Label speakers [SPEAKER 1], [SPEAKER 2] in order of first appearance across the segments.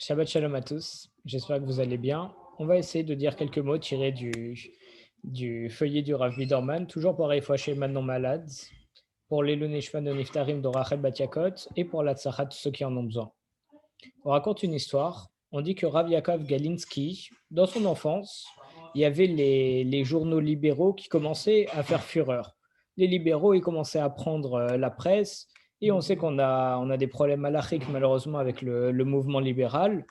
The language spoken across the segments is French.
[SPEAKER 1] Shabbat shalom à tous, j'espère que vous allez bien. On va essayer de dire quelques mots tirés du feuillet du Rav Biderman, toujours pour Refoua Maintenant Malade, pour les Neshvan de Niftarim de Rachel Batiakot et pour la Tzachat, tous ceux qui en ont besoin. On raconte une histoire. On dit que Rav Yaakov Galinsky, dans son enfance, il y avait les journaux libéraux qui commençaient à faire fureur. Les libéraux, ils commençaient à prendre la presse, et on sait qu'on a des problèmes halachiques malheureusement avec le mouvement libéral,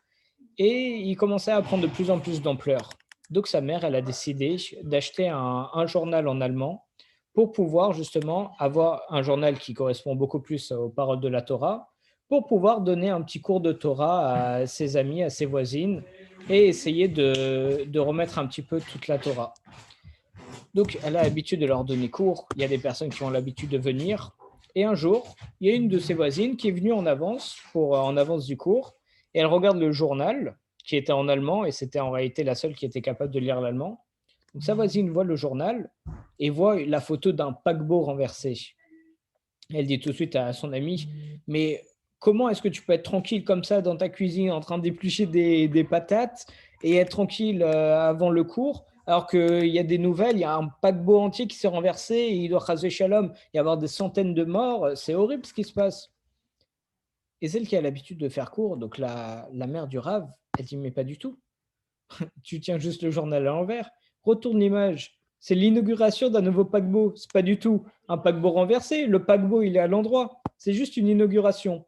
[SPEAKER 1] et il commençait à prendre de plus en plus d'ampleur. Donc sa mère, elle a décidé d'acheter un journal en allemand pour pouvoir justement avoir un journal qui correspond beaucoup plus aux paroles de la Torah, pour pouvoir donner un petit cours de Torah à ses amis, à ses voisines, et essayer de remettre un petit peu toute la Torah. Donc elle a l'habitude de leur donner cours, il y a des personnes qui ont l'habitude de venir, et un jour, il y a une de ses voisines qui est venue en avance du cours, et elle regarde le journal, qui était en allemand, et c'était en réalité la seule qui était capable de lire l'allemand. Donc sa voisine voit le journal et voit la photo d'un paquebot renversé. Elle dit tout de suite à son ami, mais comment est-ce que tu peux être tranquille comme ça dans ta cuisine en train d'éplucher des patates et être tranquille avant le cours alors qu'il y a des nouvelles, il y a un paquebot entier qui s'est renversé et il doit raser shalom y avoir des centaines de morts, c'est horrible ce qui se passe. Et celle qui a l'habitude de faire cours, donc la mère du Rav, elle dit mais pas du tout, tu tiens juste le journal à l'envers, retourne l'image. C'est l'inauguration d'un nouveau paquebot. C'est pas du tout un paquebot renversé. Le paquebot, il est à l'endroit. C'est juste une inauguration.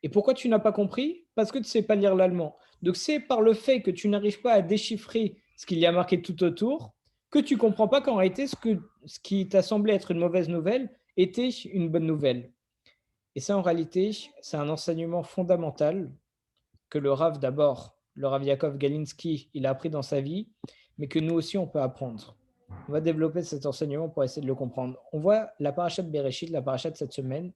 [SPEAKER 1] Et pourquoi tu n'as pas compris? Parce que tu ne sais pas lire l'allemand. Donc c'est par le fait que tu n'arrives pas à déchiffrer ce qu'il y a marqué tout autour que tu ne comprends pas qu'en réalité, ce qui t'a semblé être une mauvaise nouvelle était une bonne nouvelle. Et ça, en réalité, c'est un enseignement fondamental que le Rav d'abord, le Rav Yaakov Galinsky, il a appris dans sa vie, mais que nous aussi on peut apprendre. On va développer cet enseignement pour essayer de le comprendre. On voit la paracha de Bereshit, la paracha de cette semaine,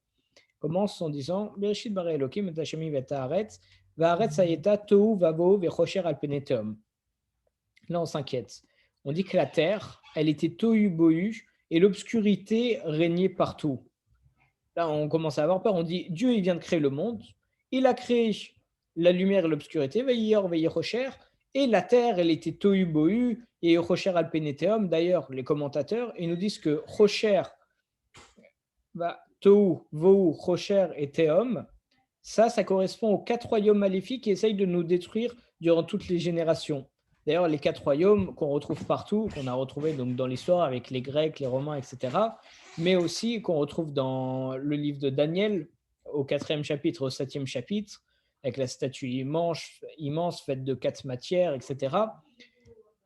[SPEAKER 1] commence en disant Bereshit bara Elokim et Hashemi v'etaaretz va'aretz hayeta tohu vavo ve'chosher al peneteum. Là, on s'inquiète. On dit que la terre, elle était tohu bohu et l'obscurité régnait partout. Là, on commence à avoir peur. On dit Dieu, il vient de créer le monde. Il a créé la lumière et l'obscurité, Veillor, Veillrocher, et la terre, elle était tohu bohu, et Rocher al peneteum. D'ailleurs, les commentateurs, ils nous disent que Rocher, tohu, vohu, Rocher et Teom, ça correspond aux quatre royaumes maléfiques qui essayent de nous détruire durant toutes les générations. D'ailleurs, les quatre royaumes qu'on retrouve partout, qu'on a retrouvés donc dans l'histoire avec les Grecs, les Romains, etc., mais aussi qu'on retrouve dans le livre de Daniel, au 4e chapitre, au 7e chapitre, avec la statue immense faite de quatre matières, etc.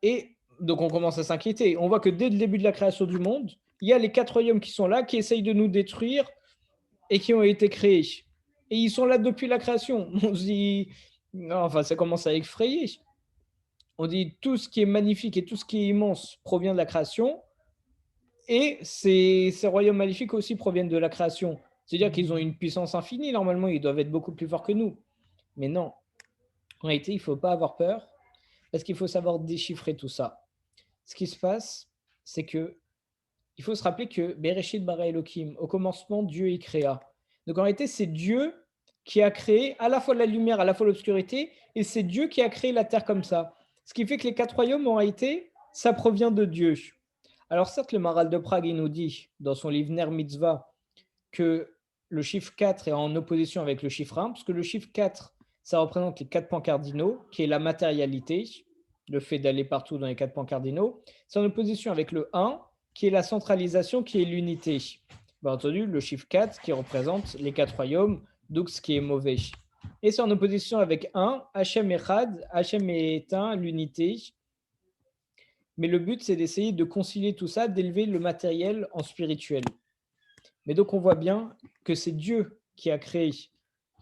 [SPEAKER 1] Et donc, on commence à s'inquiéter. On voit que dès le début de la création du monde, il y a les quatre royaumes qui sont là, qui essayent de nous détruire et qui ont été créés. Et ils sont là depuis la création. On se dit, non, enfin, ça commence à effrayer. On dit tout ce qui est magnifique et tout ce qui est immense provient de la création, et ces royaumes maléfiques aussi proviennent de la création. C'est-à-dire qu'ils ont une puissance infinie, normalement, ils doivent être beaucoup plus forts que nous. Mais non, en réalité, il ne faut pas avoir peur, parce qu'il faut savoir déchiffrer tout ça. Ce qui se passe, c'est que il faut se rappeler que Bereshit bara Elohim, au commencement, Dieu y créa. Donc en réalité, c'est Dieu qui a créé à la fois la lumière, à la fois l'obscurité, et c'est Dieu qui a créé la terre comme ça. Ce qui fait que les quatre royaumes, en réalité, ça provient de Dieu. Alors certes, le Maral de Prague, il nous dit, dans son livre Ner Mitzvah, que le chiffre 4 est en opposition avec le chiffre 1, parce que le chiffre 4, ça représente les quatre points cardinaux, qui est la matérialité, le fait d'aller partout dans les quatre points cardinaux. C'est en opposition avec le 1, qui est la centralisation, qui est l'unité. Bien entendu, le chiffre 4 qui représente les quatre royaumes, donc ce qui est mauvais. Et c'est en opposition avec 1, Hachem Echad, Hachem est un, l'unité. Mais le but, c'est d'essayer de concilier tout ça, d'élever le matériel en spirituel. Mais donc, on voit bien que c'est Dieu qui a créé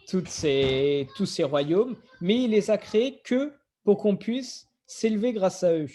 [SPEAKER 1] tous ces royaumes, mais il les a créés que pour qu'on puisse s'élever grâce à eux.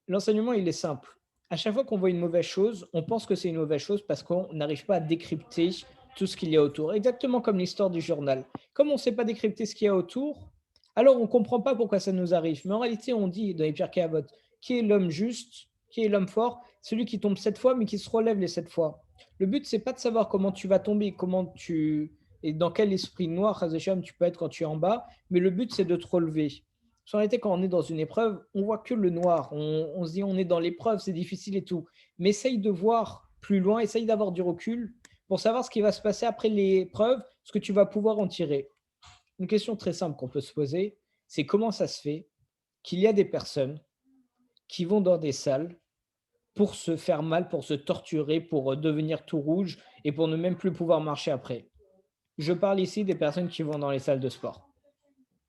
[SPEAKER 1] L'enseignement, il est simple. À chaque fois qu'on voit une mauvaise chose, on pense que c'est une mauvaise chose parce qu'on n'arrive pas à décrypter tout ce qu'il y a autour. Exactement comme l'histoire du journal. Comme on ne sait pas décrypter ce qu'il y a autour, alors on ne comprend pas pourquoi ça nous arrive. Mais en réalité, on dit dans les Pirkei Avot, qui est l'homme juste, qui est l'homme fort, celui qui tombe 7 fois, mais qui se relève les 7 fois. Le but, c'est pas de savoir comment tu vas tomber, comment tu et dans quel esprit noir, Chas v'Shalom, tu peux être quand tu es en bas, mais le but, c'est de te relever. En réalité, quand on est dans une épreuve, on voit que le noir. On se dit, on est dans l'épreuve, c'est difficile et tout. Mais essaye de voir plus loin, essaye d'avoir du recul pour savoir ce qui va se passer après l'épreuve, ce que tu vas pouvoir en tirer. Une question très simple qu'on peut se poser, c'est comment ça se fait qu'il y a des personnes qui vont dans des salles pour se faire mal, pour se torturer, pour devenir tout rouge et pour ne même plus pouvoir marcher après. Je parle ici des personnes qui vont dans les salles de sport.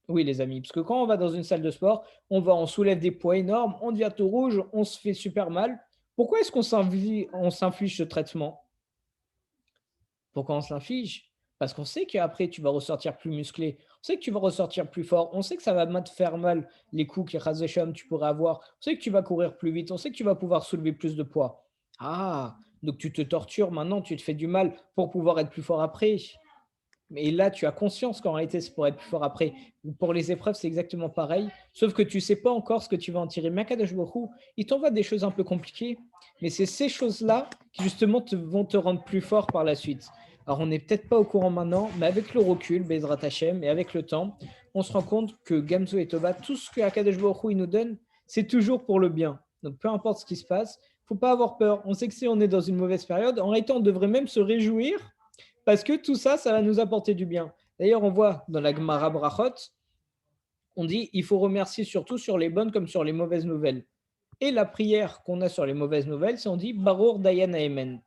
[SPEAKER 1] Oui, les amis, parce que quand on va dans une salle de sport, on soulève des poids énormes, on devient tout rouge, on se fait super mal. Pourquoi est-ce on s'inflige ce traitement? Pourquoi on s'inflige? Parce qu'on sait qu'après, tu vas ressortir plus musclé. On sait que tu vas ressortir plus fort. On sait que ça va te faire mal les coups que Razesham tu pourrais avoir. On sait que tu vas courir plus vite. On sait que tu vas pouvoir soulever plus de poids. Ah, donc tu te tortures maintenant, tu te fais du mal pour pouvoir être plus fort après. Mais là, tu as conscience qu'en réalité, c'est pour être plus fort après. Pour les épreuves, c'est exactement pareil, sauf que tu ne sais pas encore ce que tu vas en tirer. Mais Akadosh Baruch Hu, il t'envoie des choses un peu compliquées, mais c'est ces choses-là qui justement vont te rendre plus fort par la suite. Alors, on n'est peut-être pas au courant maintenant, mais avec le recul, Bezrat Hashem, et avec le temps, on se rend compte que Gamzo et Tova, tout ce que Akadosh Baruch Hu, il nous donne, c'est toujours pour le bien. Donc, peu importe ce qui se passe, il ne faut pas avoir peur. On sait que si on est dans une mauvaise période, en réalité, on devrait même se réjouir parce que tout ça, ça va nous apporter du bien. D'ailleurs, on voit dans la Gemara Brachot, on dit il faut remercier surtout sur les bonnes comme sur les mauvaises nouvelles. Et la prière qu'on a sur les mauvaises nouvelles, c'est on dit Barour Dayan Aement.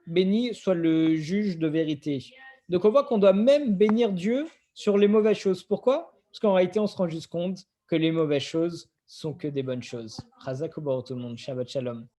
[SPEAKER 1] Béni soit le juge de vérité. Donc on voit qu'on doit même bénir Dieu sur les mauvaises choses. Pourquoi? Parce qu'en réalité, on se rend juste compte que les mauvaises choses sont que des bonnes choses. Chazak ou tout le monde. Shabbat Shalom.